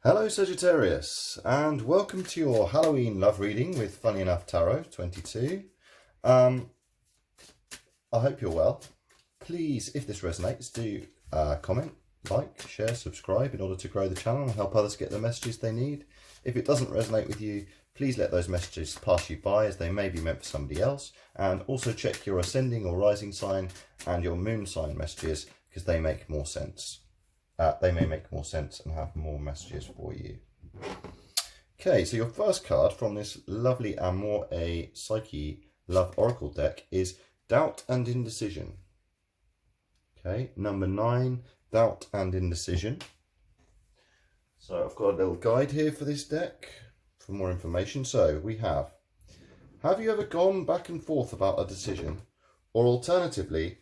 Hello Sagittarius, and welcome to your Halloween love reading with Funnily Enough Tarot 22. I hope you're well. Please, if this resonates, do comment, like, share, subscribe in order to grow the channel and help others get the messages they need. If it doesn't resonate with you, please let those messages pass you by, as they may be meant for somebody else. And also check your ascending or rising sign and your moon sign messages, because they make more sense. They may make more sense and have more messages for you. Okay, so your first card from this lovely Amor a Psyche Love Oracle deck is Doubt and Indecision. Okay, number 9, Doubt and Indecision. So I've got a little guide here for this deck for more information. So we have you ever gone back and forth about a decision, or alternatively,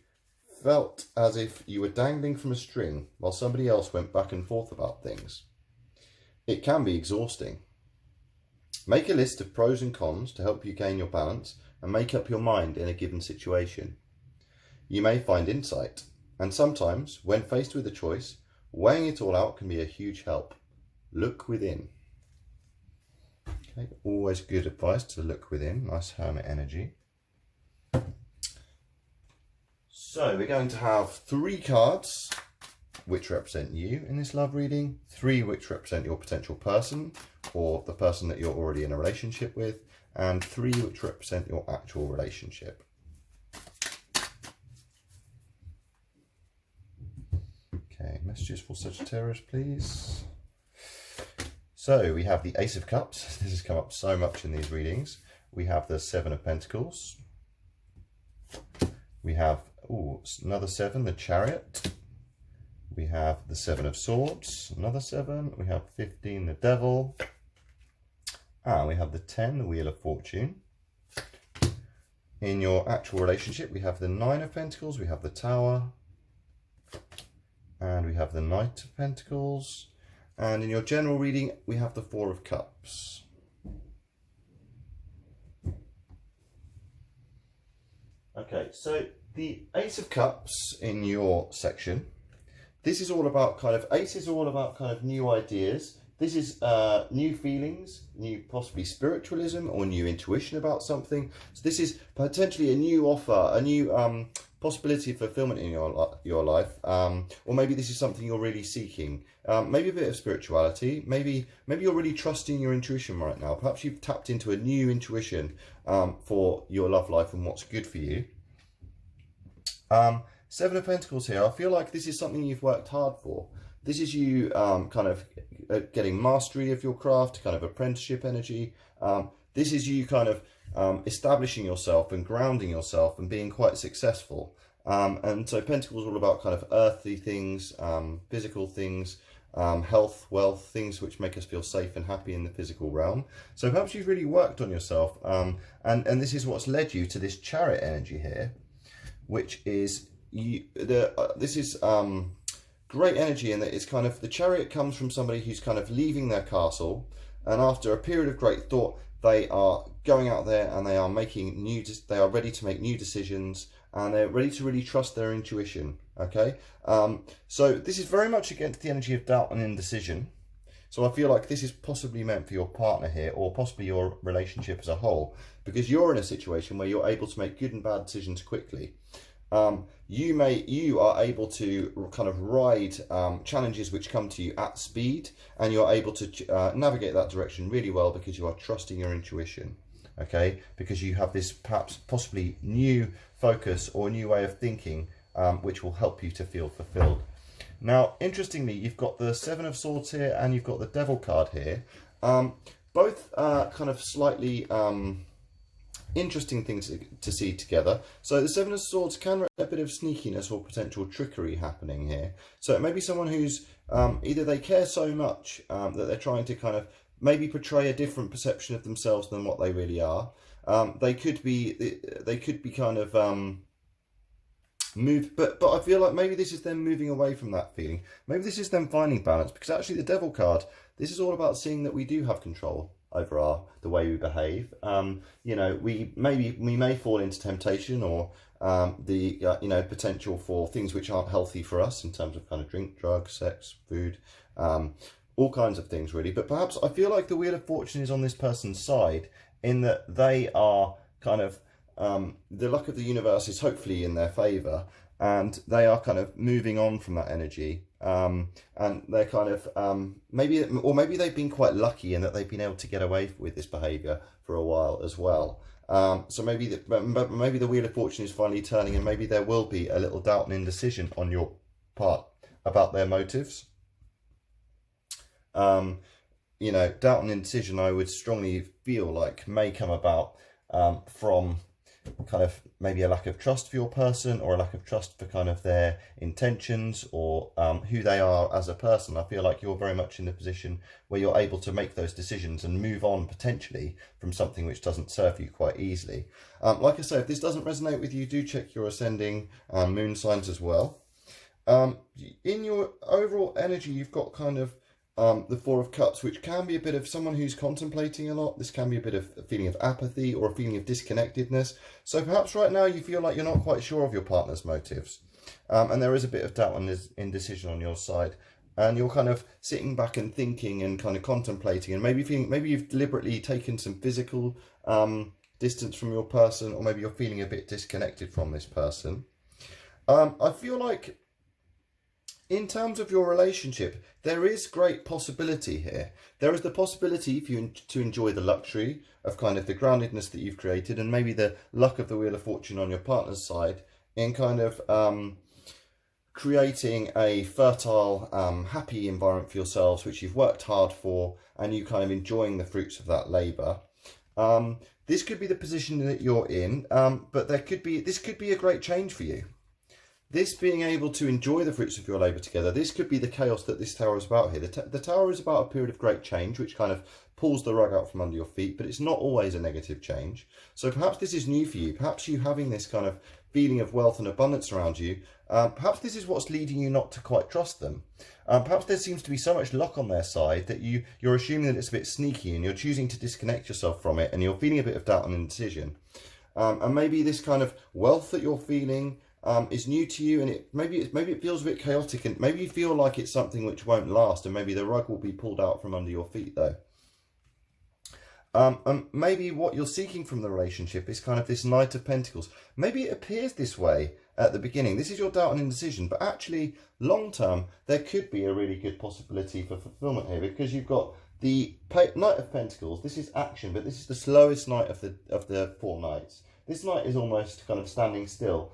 felt as if you were dangling from a string while somebody else went back and forth about things? It can be exhausting. Make a list of pros and cons to help you gain your balance and make up your mind in a given situation. You may find insight, and sometimes, when faced with a choice, weighing it all out can be a huge help. Look within. Okay, always good advice to look within. Nice hermit energy. So we're going to have 3 cards which represent you in this love reading, 3 which represent your potential person or the person that you're already in a relationship with, and 3 which represent your actual relationship. Okay, messages for Sagittarius, please. So we have the Ace of Cups. This has come up so much in these readings. We have the 7 of Pentacles. We have another 7, the Chariot. We have the 7 of Swords, another 7. We have 15, the Devil. And we have the 10, the Wheel of Fortune. In your actual relationship, we have the 9 of Pentacles, we have the Tower, and we have the Knight of Pentacles. And in your general reading, we have the 4 of Cups. Okay, so the Ace of Cups in your section, this is all about Ace is all about new ideas. This is new feelings, new possibly spiritualism or new intuition about something. So this is potentially a new offer, a new possibility of fulfillment in your life. Or maybe this is something you're really seeking. Maybe a bit of spirituality. Maybe you're really trusting your intuition right now. Perhaps you've tapped into a new intuition for your love life and what's good for you. 7 of Pentacles here. I feel like this is something you've worked hard for. This is you getting mastery of your craft, apprenticeship energy. This is you establishing yourself and grounding yourself and being quite successful. And so Pentacles are all about earthly things, physical things, health, wealth, things which make us feel safe and happy in the physical realm. So perhaps you've really worked on yourself, and this is what's led you to this Chariot energy here, which is this is great energy in that it's the Chariot comes from somebody who's leaving their castle, and after a period of great thought, they are going out there and they are making they are ready to make new decisions, and they're ready to really trust their intuition. Okay, so this is very much against the energy of doubt and indecision. So I feel like this is possibly meant for your partner here, or possibly your relationship as a whole, because you're in a situation where you're able to make good and bad decisions quickly. You are able to ride challenges which come to you at speed, and you're able to navigate that direction really well because you are trusting your intuition. Okay, because you have this possibly new focus or new way of thinking, which will help you to feel fulfilled. Now, interestingly, you've got the 7 of Swords here and you've got the Devil card here. Both slightly interesting things to see together. So the 7 of Swords can represent a bit of sneakiness or potential trickery happening here. So it may be someone who's either they care so much that they're trying to maybe portray a different perception of themselves than what they really are. They could be moved, but I feel like maybe this is them moving away from that feeling. Maybe this is them finding balance, because actually the Devil card, this is all about seeing that we do have control over the way we behave. You know, we may fall into temptation or you know, potential for things which aren't healthy for us in terms of drink, drugs, sex, food, all kinds of things really. But perhaps I feel like the Wheel of Fortune is on this person's side, in that they are kind of, the luck of the universe is hopefully in their favour, and they are kind of moving on from that energy. And they're kind of, maybe they've been quite lucky in that they've been able to get away with this behaviour for a while as well. So maybe the Wheel of Fortune is finally turning, and maybe there will be a little doubt and indecision on your part about their motives. You know, doubt and indecision, I would strongly feel like, may come about from kind of maybe a lack of trust for your person, or a lack of trust for kind of their intentions, or who they are as a person. I feel like you're very much in the position where you're able to make those decisions and move on potentially from something which doesn't serve you quite easily. Like I say, if this doesn't resonate with you, do check your ascending moon signs as well. In your overall energy, you've got kind of the Four of Cups, which can be a bit of someone who's contemplating a lot. This can be a bit of a feeling of apathy or a feeling of disconnectedness. So perhaps right now you feel like you're not quite sure of your partner's motives. And there is a bit of doubt and indecision on your side. And you're kind of sitting back and thinking and kind of contemplating, and maybe you've deliberately taken some physical distance from your person, or maybe you're feeling a bit disconnected from this person. I feel like, in terms of your relationship, there is great possibility here. There is the possibility for you to enjoy the luxury of kind of the groundedness that you've created, and maybe the luck of the Wheel of Fortune on your partner's side, in kind of creating a fertile, happy environment for yourselves, which you've worked hard for, and you kind of enjoying the fruits of that labour. This could be the position that you're in, but this could be a great change for you. This being able to enjoy the fruits of your labour together, this could be the chaos that this tower is about here. The tower is about a period of great change, which kind of pulls the rug out from under your feet, but it's not always a negative change. So perhaps this is new for you. Perhaps you having this kind of feeling of wealth and abundance around you, perhaps this is what's leading you not to quite trust them. Perhaps there seems to be so much luck on their side that you're assuming that it's a bit sneaky, and you're choosing to disconnect yourself from it, and you're feeling a bit of doubt and indecision. And maybe this kind of wealth that you're feeling is new to you, and maybe it feels a bit chaotic, and maybe you feel like it's something which won't last, and maybe the rug will be pulled out from under your feet though. And maybe what you're seeking from the relationship is kind of this Knight of Pentacles. Maybe it appears this way at the beginning. This is your doubt and indecision, but actually long term there could be a really good possibility for fulfillment here, because you've got the Knight of Pentacles. This is action, but this is the slowest knight of the four knights. This knight is almost kind of standing still.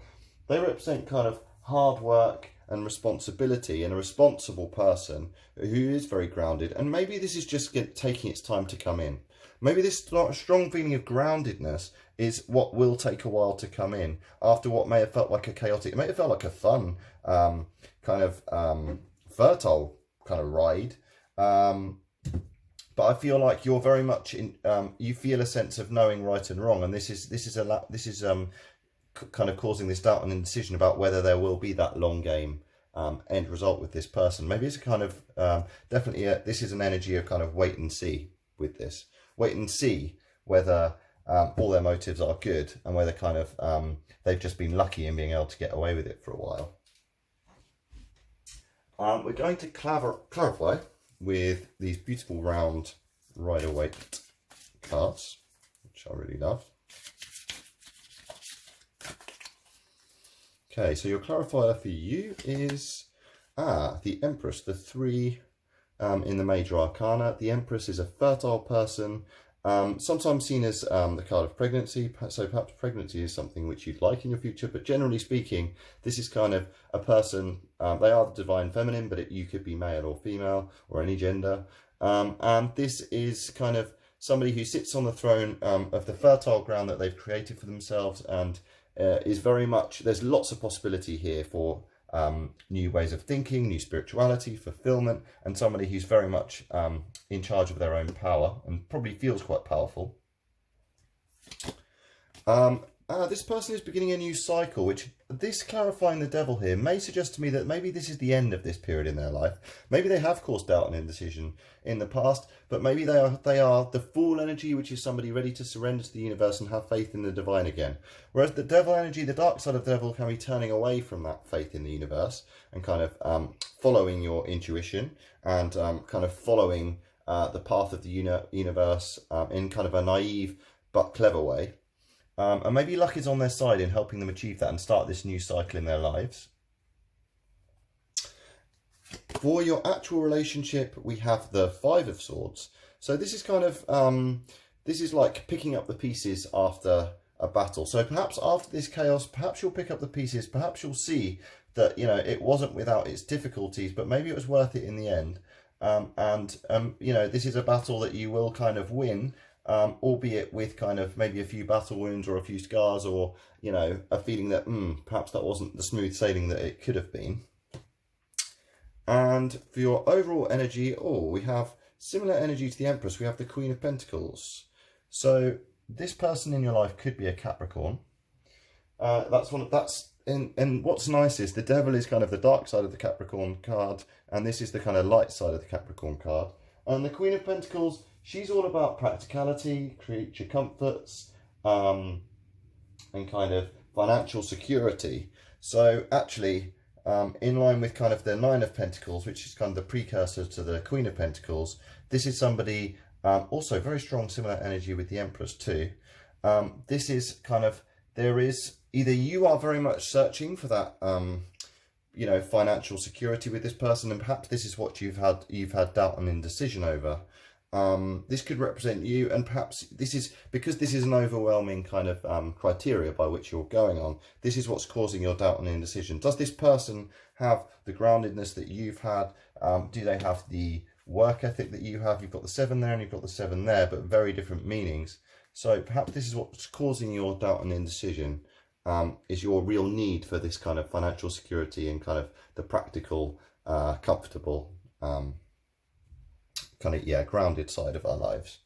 They represent kind of hard work and responsibility, and a responsible person who is very grounded. And maybe this is just taking its time to come in. Maybe this strong feeling of groundedness is what will take a while to come in after what may have felt like a chaotic, it may have felt like a fun, kind of fertile kind of ride. But I feel like you're very much in, you feel a sense of knowing right and wrong. And this is kind of causing this doubt and indecision about whether there will be that long game end result with this person. Maybe it's a kind of definitely this is an energy of kind of wait and see with this. Wait and see whether all their motives are good, and whether kind of they've just been lucky in being able to get away with it for a while. We're going to clarify with these beautiful round Rider-Waite cards, which I really love. Okay, so your clarifier for you is the Empress, the 3 in the Major Arcana. The Empress is a fertile person, sometimes seen as the card of pregnancy. So perhaps pregnancy is something which you'd like in your future, but generally speaking, this is kind of a person, they are the divine feminine, but you could be male or female or any gender. And this is kind of somebody who sits on the throne of the fertile ground that they've created for themselves, and is very much, there's lots of possibility here for new ways of thinking, new spirituality, fulfillment, and somebody who's very much in charge of their own power and probably feels quite powerful. This person is beginning a new cycle, which this clarifying the devil here may suggest to me that maybe this is the end of this period in their life. Maybe they have caused doubt and indecision in the past, but maybe they are the Fool energy, which is somebody ready to surrender to the universe and have faith in the divine again. Whereas the devil energy, the dark side of the devil, can be turning away from that faith in the universe and kind of following your intuition and kind of following the path of the universe in kind of a naive but clever way. And maybe luck is on their side in helping them achieve that and start this new cycle in their lives. For your actual relationship, we have the Five of Swords. So this is kind of, this is like picking up the pieces after a battle. So perhaps after this chaos, perhaps you'll pick up the pieces, perhaps you'll see that, you know, it wasn't without its difficulties, but maybe it was worth it in the end. You know, this is a battle that you will kind of win, albeit with kind of maybe a few battle wounds or a few scars, or, you know, a feeling that perhaps that wasn't the smooth sailing that it could have been. And for your overall energy, we have similar energy to the Empress. We have the Queen of Pentacles. So this person in your life could be a Capricorn. And what's nice is the devil is kind of the dark side of the Capricorn card, and this is the kind of light side of the Capricorn card. And the Queen of Pentacles, she's all about practicality, creature comforts, and kind of financial security. So actually, in line with kind of the Nine of Pentacles, which is kind of the precursor to the Queen of Pentacles, this is somebody, also very strong similar energy with the Empress too. This is kind of, there is, either you are very much searching for that, you know, financial security with this person, and perhaps this is what you've had doubt and indecision over. This could represent you, and perhaps this is because this is an overwhelming kind of criteria by which you're going on. This is what's causing your doubt and indecision. Does this person have the groundedness that you've had? Do they have the work ethic that you have? You've got the 7 there and you've got the 7 there, but very different meanings. So perhaps this is what's causing your doubt and indecision, is your real need for this kind of financial security and kind of the practical, comfortable, kind of, yeah, grounded side of our lives.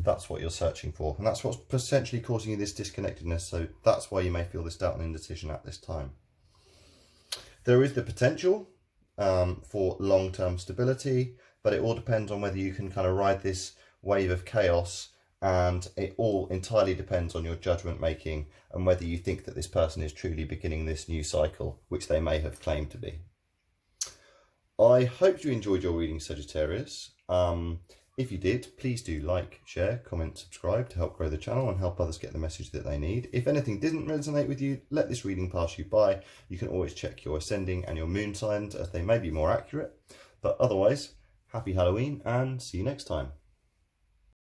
That's what you're searching for, and that's what's potentially causing you this disconnectedness. So that's why you may feel this doubt and indecision at this time. There is the potential for long-term stability, but it all depends on whether you can kind of ride this wave of chaos, and it all entirely depends on your judgment making and whether you think that this person is truly beginning this new cycle, which they may have claimed to be. I hope you enjoyed your reading, Sagittarius. If you did, please do like, share, comment, subscribe to help grow the channel and help others get the message that they need. If anything didn't resonate with you, let this reading pass you by. You can always check your ascending and your moon signs, as they may be more accurate. But otherwise, happy Halloween and see you next time.